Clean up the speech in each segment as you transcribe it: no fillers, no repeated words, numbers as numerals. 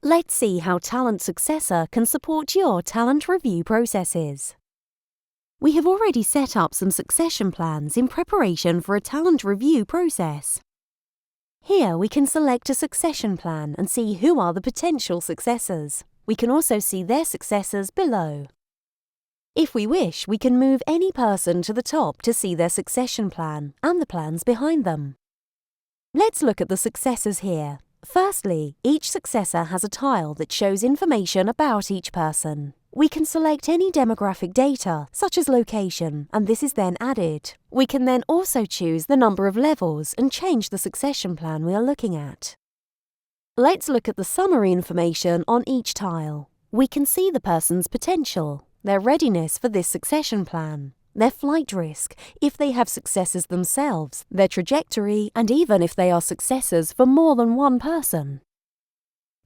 Let's see how Talent Successor can support your talent review processes. We have already set up some succession plans in preparation for a talent review process. Here we can select a succession plan and see who are the potential successors. We can also see their successors below. If we wish, we can move any person to the top to see their succession plan and the plans behind them. Let's look at the successors here. Firstly, each successor has a tile that shows information about each person. We can select any demographic data, such as location, and this is then added. We can then also choose the number of levels and change the succession plan we are looking at. Let's look at the summary information on each tile. We can see the person's potential, their readiness for this succession plan, their flight risk, if they have successors themselves, their trajectory, and even if they are successors for more than one person.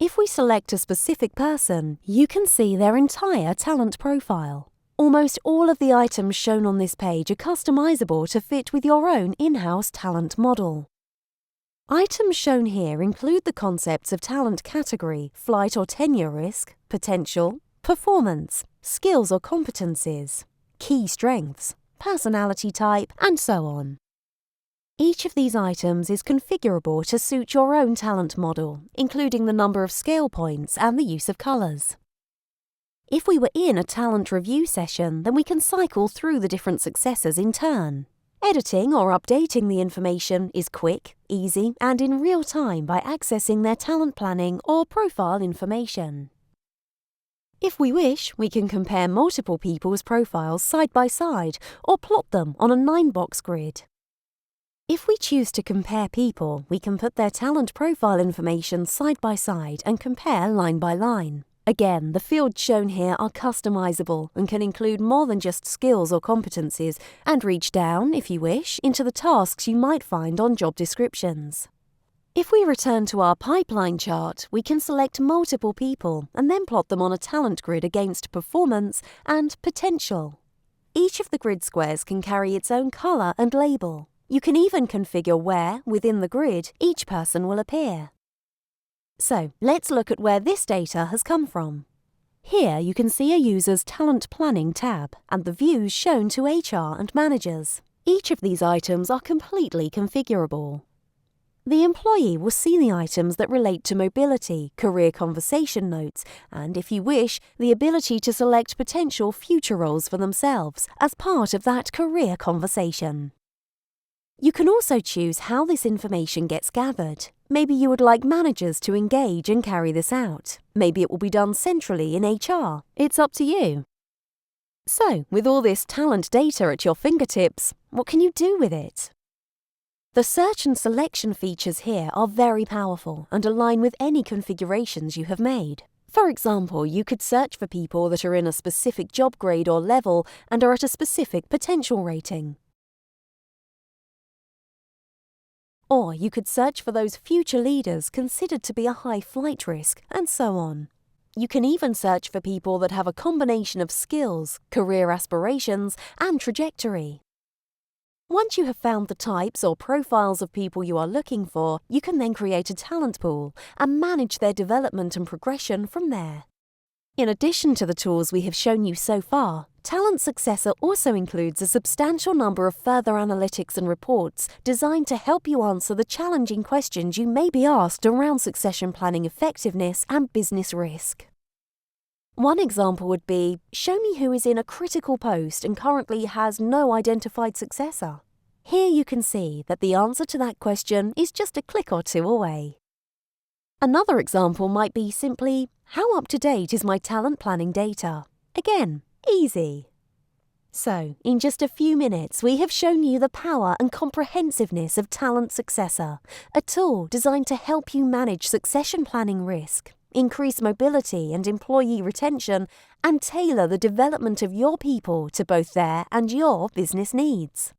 If we select a specific person, you can see their entire talent profile. Almost all of the items shown on this page are customizable to fit with your own in-house talent model. Items shown here include the concepts of talent category, flight or tenure risk, potential, performance, skills or competencies, key strengths, personality type, and so on. Each of these items is configurable to suit your own talent model, including the number of scale points and the use of colors. If we were in a talent review session, then we can cycle through the different successors in turn. Editing or updating the information is quick, easy, and in real time by accessing their talent planning or profile information. If we wish, we can compare multiple people's profiles side by side or plot them on a 9-box grid. If we choose to compare people, we can put their talent profile information side by side and compare line by line. Again, the fields shown here are customizable and can include more than just skills or competencies and reach down, if you wish, into the tasks you might find on job descriptions. If we return to our pipeline chart, we can select multiple people and then plot them on a talent grid against performance and potential. Each of the grid squares can carry its own color and label. You can even configure where, within the grid, each person will appear. So, let's look at where this data has come from. Here you can see a user's Talent Planning tab and the views shown to HR and managers. Each of these items are completely configurable. The employee will see the items that relate to mobility, career conversation notes, and, if you wish, the ability to select potential future roles for themselves as part of that career conversation. You can also choose how this information gets gathered. Maybe you would like managers to engage and carry this out. Maybe it will be done centrally in HR. It's up to you. So, with all this talent data at your fingertips, what can you do with it? The search and selection features here are very powerful and align with any configurations you have made. For example, you could search for people that are in a specific job grade or level and are at a specific potential rating. Or you could search for those future leaders considered to be a high flight risk, and so on. You can even search for people that have a combination of skills, career aspirations, and trajectory. Once you have found the types or profiles of people you are looking for, you can then create a talent pool and manage their development and progression from there. In addition to the tools we have shown you so far, Talent Successor also includes a substantial number of further analytics and reports designed to help you answer the challenging questions you may be asked around succession planning effectiveness and business risk. One example would be, show me who is in a critical post and currently has no identified successor. Here you can see that the answer to that question is just a click or two away. Another example might be simply, how up to date is my talent planning data? Again, easy. So, in just a few minutes, we have shown you the power and comprehensiveness of Talent Successor, a tool designed to help you manage succession planning risk, increase mobility and employee retention, and tailor the development of your people to both their and your business needs.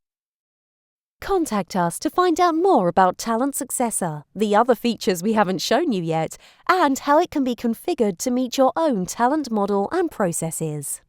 Contact us to find out more about Talent Successor, the other features we haven't shown you yet, and how it can be configured to meet your own talent model and processes.